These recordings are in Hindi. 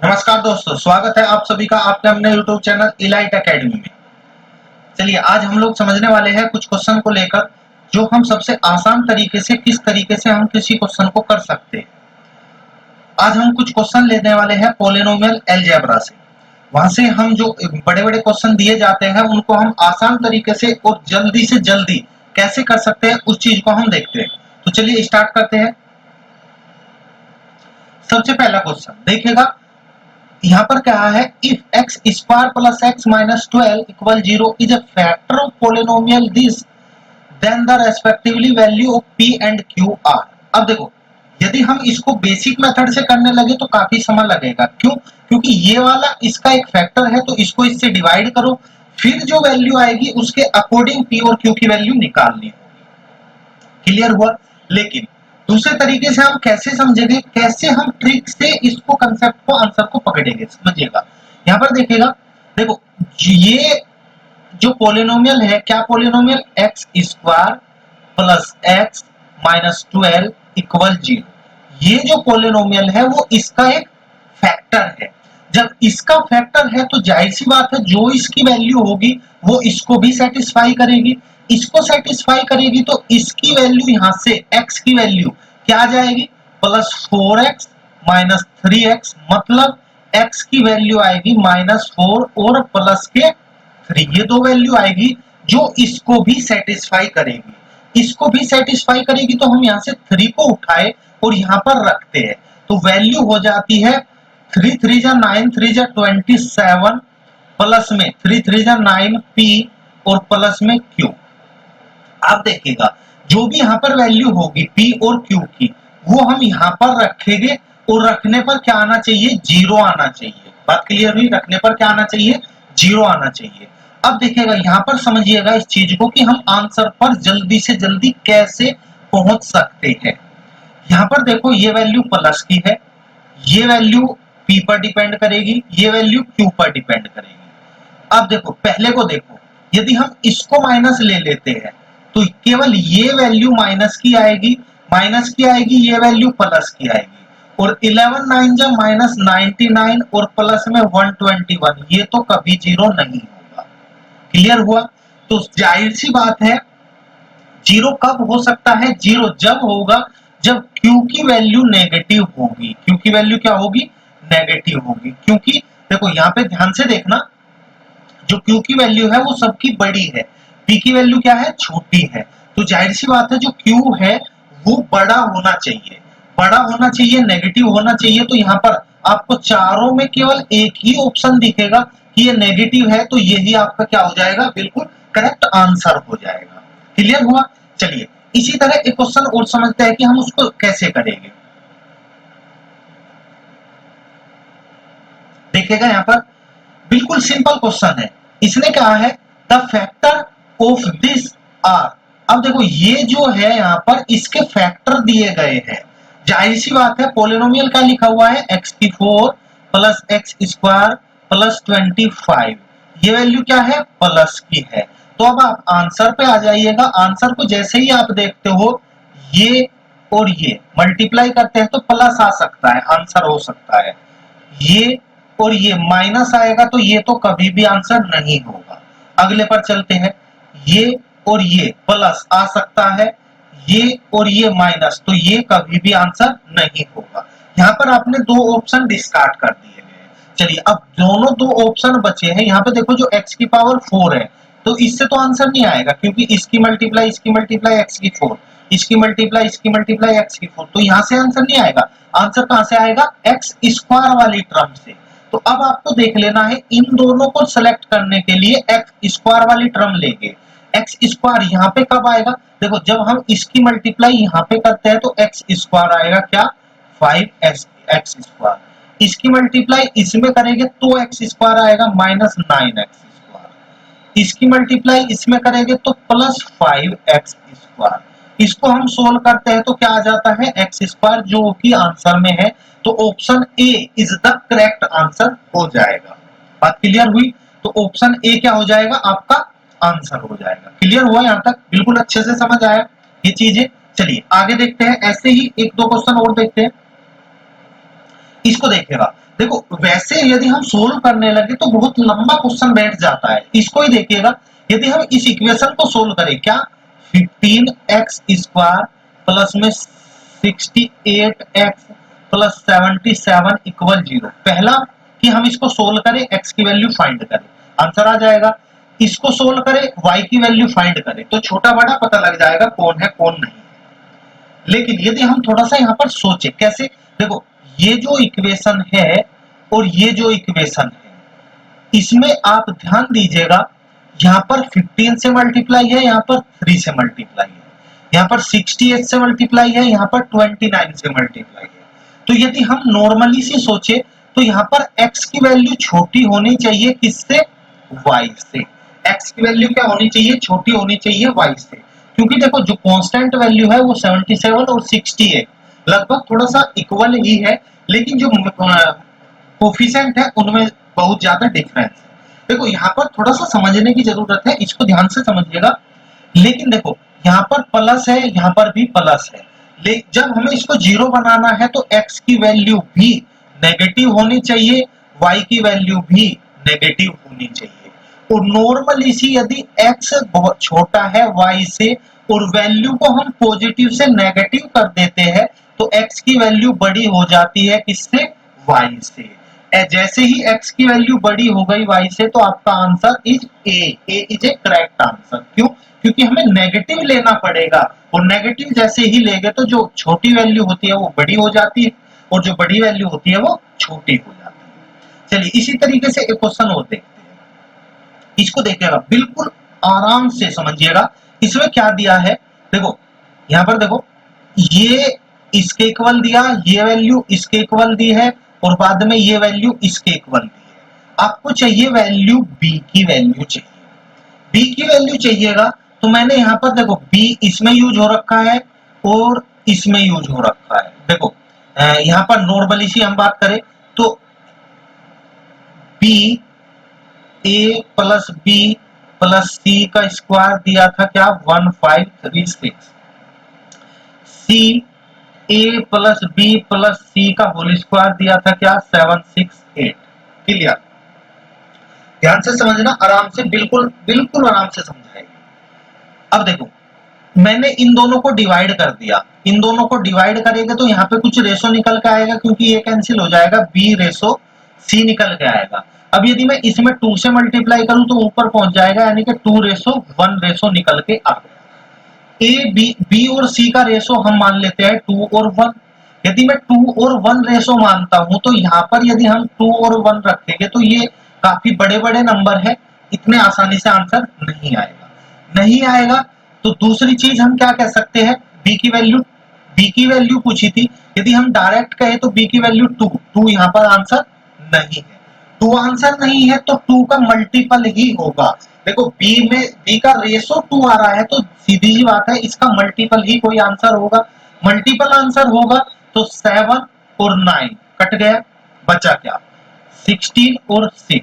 नमस्कार दोस्तों, स्वागत है आप सभी का आपके अपने YouTube चैनल इलाइट एकेडमी में। चलिए आज हम लोग समझने वाले हैं कुछ क्वेश्चन को लेकर जो हम सबसे आसान तरीके से किस तरीके से हम किसी क्वेश्चन को कर सकते हैं। आज हम कुछ क्वेश्चन लेने वाले हैं पॉलिनोमियल अलजेब्रा से। वहां से हम जो बड़े-बड़े क्वेश्चन दिए जाते हैं उनको हम आसान तरीके से और जल्दी से जल्दी कैसे कर सकते हैं उस चीज को हम देखते हैं। तो चलिए स्टार्ट करते हैं। सबसे पहला क्वेश्चन देखिएगा, यहाँ पर क्या है, if X square plus X minus 12 equal 0 is a factor of polynomial this then the respectively value of P and Q are. अब देखो, यदि हम इसको बेसिक मेथड से करने लगे तो काफी समय लगेगा। क्यों? क्योंकि ये वाला इसका एक फैक्टर है, तो इसको इससे डिवाइड करो, फिर जो वैल्यू आएगी उसके अकॉर्डिंग पी और क्यू की वैल्यू निकालनी होगी। क्लियर हुआ? लेकिन दूसरे तरीके से हम कैसे समझेंगे, कैसे हम ट्रिक से इसको कंसेप्ट को आंसर को पकड़ेंगे, समझिएगा। यहाँ पर देखिएगा, देखो ये जो पोलिनोमियल है, क्या polynomial, x square plus X minus 12 equal 0, ये जो पोलिनोमियल है वो इसका एक फैक्टर है। जब इसका फैक्टर है तो जाहिर सी बात है जो इसकी वैल्यू होगी वो इसको भी सेटिस्फाई करेगी, इसको सेटिस्फाई करेगी तो इसकी वैल्यू यहां से x की वैल्यू क्या आ जाएगी, प्लस 4x माइनस 3x, मतलब x की वैल्यू आएगी माइनस 4 और प्लस के 3। ये दो वैल्यू आएगी जो इसको भी सेटिस्फाई करेगी, इसको भी सेटिस्फाई करेगी। तो हम यहाँ से 3 को उठाए और यहाँ पर रखते हैं तो वैल्यू हो जाती है 3 3 जा 9 3 जा 27 प्लस में 3 3 जा 9 p और प्लस में q। आप देखिएगा जो भी यहाँ पर वैल्यू होगी p और q की वो हम यहाँ पर रखेंगे और रखने पर क्या आना चाहिए, 0 आना चाहिए। बात क्लियर हुई? रखने पर क्या आना चाहिए, 0 आना चाहिए। अब देखिएगा यहाँ पर समझिएगा इस चीज को कि हम आंसर पर जल्दी से जल्दी कैसे पहुंच सकते हैं। यहाँ पर देखो ये वैल्यू प्लस की है, ये वैल्यू p पर डिपेंड करेगी, ये वैल्यू q पर डिपेंड करेगी। अब देखो पहले को देखो, यदि हम इसको माइनस ले लेते हैं तो केवल ये वैल्यू माइनस की आएगी, माइनस की आएगी, ये वैल्यू प्लस की आएगी। और 11 9 जा माइनस 99 और प्लस में 121, ये तो कभी 0 नहीं होगा। क्लियर हुआ? तो जाहिर सी बात है 0 कब हो सकता है, 0 जब होगा जब q की वैल्यू नेगेटिव होगी। q की वैल्यू क्या होगी, नेगेटिव होगी। क्योंकि देखो यहाँ पे ध्यान से देखना, जो Q की वैल्यू है वो सबकी बड़ी है, P की वैल्यू क्या है, छोटी है। तो जाहिर सी बात है जो Q है वो बड़ा होना चाहिए, बड़ा होना चाहिए, नेगेटिव होना चाहिए। तो यहाँ पर आपको चारों में केवल एक ही ऑप्शन दिखेगा कि ये नेगेटिव है, तो यही आपका क्या हो जाएगा, बिल्कुल करेक्ट आंसर हो जाएगा। क्लियर हुआ? चलिए इसी तरह एक क्वेश्चन और समझते हैं कि हम उसको कैसे करेंगे। देखिएगा यहाँ पर बिल्कुल सिंपल क्वेश्चन है, इसने कहा है the factor of this are. अब देखो ये जो है यहाँ पर इसके फैक्टर दिए गए हैं। जाहिर सी बात है पॉलिनोमियल का लिखा हुआ है x4 plus x square plus 25, ये वैल्यू क्या है, प्लस की है। तो अब आप आंसर पे आ जाइएगा। आंसर को जैसे ही आप देखते हो ये और ये मल्टीप्लाई करते हैं तो प्लस आ सकता है, आंसर हो सकता है। ये और ये माइनस आएगा तो ये तो कभी भी आंसर नहीं होगा। अगले पर चलते हैं, ये और ये प्लस आ सकता है, ये और ये माइनस, तो ये कभी भी आंसर नहीं होगा। यहाँ पर आपने दो ऑप्शन डिस्कार्ड कर दिए गए। चलिए अब दोनों दो ऑप्शन बचे हैं। यहाँ पे देखो जो x की पावर 4 है तो इससे तो आंसर नहीं आएगा, क्योंकि इसकी मल्टीप्लाई x की 4, इसकी मल्टीप्लाई x की 4, तो यहाँ से आंसर नहीं आएगा। आंसर कहां से आएगा, एक्स स्क्वायर वाली टर्म से। तो अब आपको देख लेना है इन दोनों को सेलेक्ट करने के लिए एक्स स्क्वायर वाली टर्म लेंगे। एक्स स्क्वायर यहाँ पे कब आएगा, देखो जब हम इसकी मल्टीप्लाई यहाँ पे करते हैं तो एक्स स्क्वायर आएगा क्या, 5x स्क्वायर। इसकी मल्टीप्लाई इसमें करेंगे तो एक्स स्क्वायर आएगा माइनस 9x स्क्वायर। इसकी मल्टीप्लाई इसमें करेंगे तो प्लस 5x स्क्वायर। इसको हम सोल्व करते हैं तो क्या आ जाता है, एक्स स्क्वायर, जो कि आंसर में है। तो option A is the correct answer हो जाएगा। बात क्लियर हुई? तो ऑप्शन ए क्या हो जाएगा, आपका आंसर हो जाएगा। क्लियर हुआ? यहां तक बिल्कुल अच्छे से समझ आया ये चीजें। चलिए आगे देखते हैं, ऐसे ही एक दो क्वेश्चन और देखते हैं। इसको देखिएगा, देखो वैसे यदि हम सोल्व करने लगे तो बहुत लंबा क्वेश्चन बैठ जाता है। इसको ही देखिएगा, यदि हम इस इक्वेशन को सोल्व करें, क्या 15x स्क्वायर प्लस में 68x प्लस 77 इक्वल 0, पहला कि हम इसको सोल्व करें, x की वैल्यू फाइंड करें, आंसर आ जाएगा। इसको सोल्व करें, y की वैल्यू फाइंड करें, तो छोटा बड़ा पता लग जाएगा कौन है कौन नहीं। लेकिन यदि हम थोड़ा सा यहाँ पर सोचे, कैसे, देखो ये जो इक्वेशन है और ये जो इक्वेशन है, इसमें आप ध्यान दीजिएगा, यहाँ पर 15 से मल्टीप्लाई है, यहाँ पर 3 से मल्टीप्लाई है, यहाँ पर 68 से मल्टीप्लाई है, यहाँ पर 29 से मल्टीप्लाई है। तो यदि हम नॉर्मली से सोचे तो यहाँ पर x की वैल्यू छोटी होनी चाहिए, किससे, y से। x की वैल्यू क्या होनी चाहिए, छोटी होनी चाहिए y से, क्योंकि देखो जो कांस्टेंट वैल्यू है वो 77 और 68 लगभग थोड़ा सा इक्वल ही है, लेकिन जो कोफिशिएंट है उनमें बहुत ज्यादा डिफरेंस है। देखो यहाँ पर थोड़ा सा समझने की जरूरत है, इसको ध्यान से समझिएगा। लेकिन देखो यहाँ पर प्लस है, यहाँ पर भी प्लस है, जब हमें इसको जीरो बनाना है तो x की वैल्यू भी नेगेटिव होनी चाहिए, y की वैल्यू भी नेगेटिव होनी चाहिए। और नॉर्मली सी यदि x बहुत छोटा है y से और वैल्यू को हम पॉजिटिव से नेगेटिव कर देते हैं तो x की वैल्यू बड़ी हो जाती है, किससे, y से। जैसे ही x की वैल्यू बड़ी हो गई y से तो आपका answer is a is A correct answer. क्यों, क्योंकि हमें नेगेटिव लेना पड़ेगा, और नेगेटिव जैसे ही लेंगे तो जो छोटी वैल्यू होती है वो बड़ी हो जाती है और जो बड़ी वैल्यू होती है वो छोटी हो जाती है। चलिए इसी तरीके से एक क्वेश्चन और देखते हैं, इसको देखिएगा, बिल्कुल आराम से समझिएगा। इसमें क्या दिया है, देखो यहाँ पर देखो, ये इसके इक्वल दिया, ये वैल्यू इसके इक्वल दी है और बाद में ये वैल्यू इसके इक्वल दी है। आपको चाहिए वैल्यू b की वैल्यू चाहिए, b की वैल्यू चाहिएगा, तो मैंने यहाँ पर देखो b इसमें यूज हो रखा है और इसमें यूज हो रखा है। देखो यहाँ पर नॉर्मली सी हम बात करें तो b a plus b plus c का स्क्वायर दिया था क्या, 1536, c a plus b plus c का होल स्क्वायर दिया था क्या, 768। क्लियर, ध्यान से समझना, आराम से, बिल्कुल बिल्कुल आराम से समझाएंगे। अब देखो मैंने इन दोनों को डिवाइड कर दिया, इन दोनों को डिवाइड करेंगे तो यहाँ पे कुछ रेशो निकल के आएगा, क्योंकि ये कैंसिल हो जाएगा, b रेशो c निकल के आएगा। अब यदि मैं इसमें 2 से मल्टीप्लाई करूं तो ऊपर पहुंच जाएगा, यानी कि 2 रेशो 1 रेशो निकल के आ गया। ए बी और सी का रेशो हम मान लेते हैं 2 और 1। यदि मैं 2 और 1 रेशो मानता हूं तो यहाँ पर यदि हम 2 और 1 रखेंगे तो ये काफी बड़े बड़े नंबर है, इतने आसानी से आंसर नहीं आएगा, नहीं आएगा। तो दूसरी चीज हम क्या कह सकते हैं, b की वैल्यू पूछी थी, यदि हम डायरेक्ट कहे तो b की वैल्यू 2 यहाँ पर आंसर नहीं है, 2 आंसर नहीं है तो 2 का मल्टीपल ही होगा। देखो b का रेशो 2 आ रहा है तो सीधी सी बात है इसका मल्टीपल ही कोई आंसर होगा, मल्टीपल आंसर होगा तो 7 और 9 कट गया, बचा क्या, 16 और 6।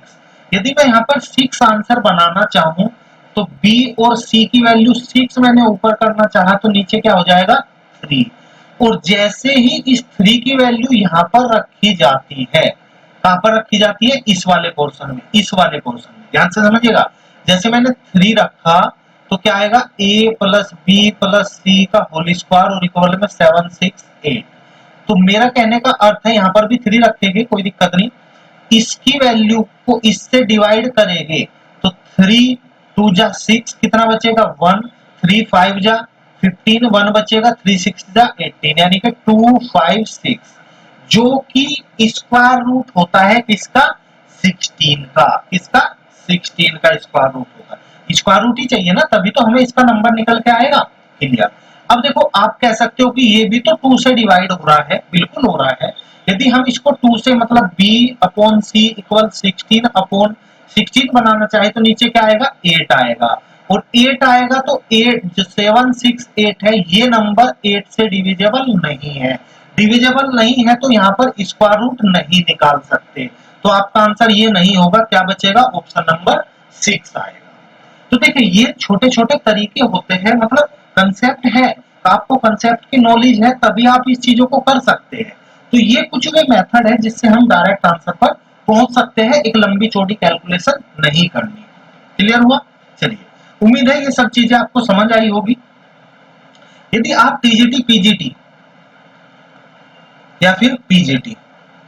यदि मैं यहाँ पर 6 आंसर बनाना चाहूं तो b और c की वैल्यू 6 मैंने ऊपर करना चाहा तो नीचे क्या हो जाएगा, 3। और जैसे ही इस 3 की वैल्यू यहाँ पर रखी जाती है, कहां पर रखी जाती है, इस वाले पोर्शन में, इस वाले पोर्शन में, ध्यान से समझिएगा। जैसे मैंने 3 रखा तो क्या आएगा, a plus B plus c का होल स्क्वायर और इक्वल में 768। तो मेरा कहने का अर्थ है यहाँ पर भी 3 रखेंगे, कोई दिक्कत नहीं, इसकी वैल्यू को इससे डिवाइड करेंगे तो 3 2 जा 6, कितना बचेगा 1, 3 5 जा 15, 1 बचेगा, 3 6 जा 18, यानी कि 256, जो कि स्क्वायर रूट होता है किसका, 16 का, किसका, 16 का स्क्वायर रूट होगा। स्क्वायर रूट ही चाहिए ना, तभी तो हमें इसका नंबर निकल के आएगा। क्लियर। अब देखो आप कह सकते हो कि ये भी तो 2 से डिवाइड हो रहा है, बिल्कुल हो रहा है। यदि हम इसको 2 से मतलब b upon c equal 16 upon 16 बनाना चाहे तो नीचे क्या आएगा, 8 आएगा, और 8 आएगा तो 8 जो 768 है ये नंबर 8 से डिविजिबल नहीं है, डिविजिबल नहीं है तो यहाँ पर स्क्वायर रूट नहीं निकाल सकते, तो आपका आंसर ये नहीं होगा, क्या बचेगा, ऑप्शन नंबर 6 आएगा। तो देखिए ये छोटे छोटे तरीके होते हैं, मतलब कंसेप्ट है, तो आपको कंसेप्ट की नॉलेज है तभी आप इस चीजों को कर सकते हैं। तो ये कुछ वे मेथड है जिससे हम डायरेक्ट आंसर पर पहुंच सकते हैं, एक लंबी चौड़ी कैलकुलेशन नहीं करनी। क्लियर हुआ? चलिए, उम्मीद है ये सब चीजें आपको समझ आई होगी। यदि आप टीजीटी, पीजीटी या फिर पीजीटी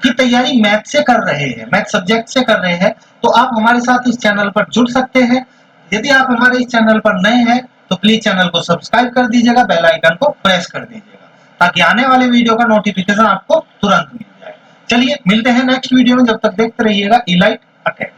की तैयारी मैथ से कर रहे हैं, मैथ सब्जेक्ट से कर रहे हैं, तो आप हमारे साथ इस चैनल पर जुड़ सकते हैं। यदि आप हमारे इस चैनल पर नए हैं तो प्लीज चैनल को सब्सक्राइब कर दीजिएगा, बेल आइकन को प्रेस कर दीजिएगा ताकि आने वाले वीडियो का नोटिफिकेशन आपको तुरंत मिल जाए। चलिए मिलते हैं नेक्स्ट वीडियो में, जब तक देखते रहिएगा इलाइट अकेडमी।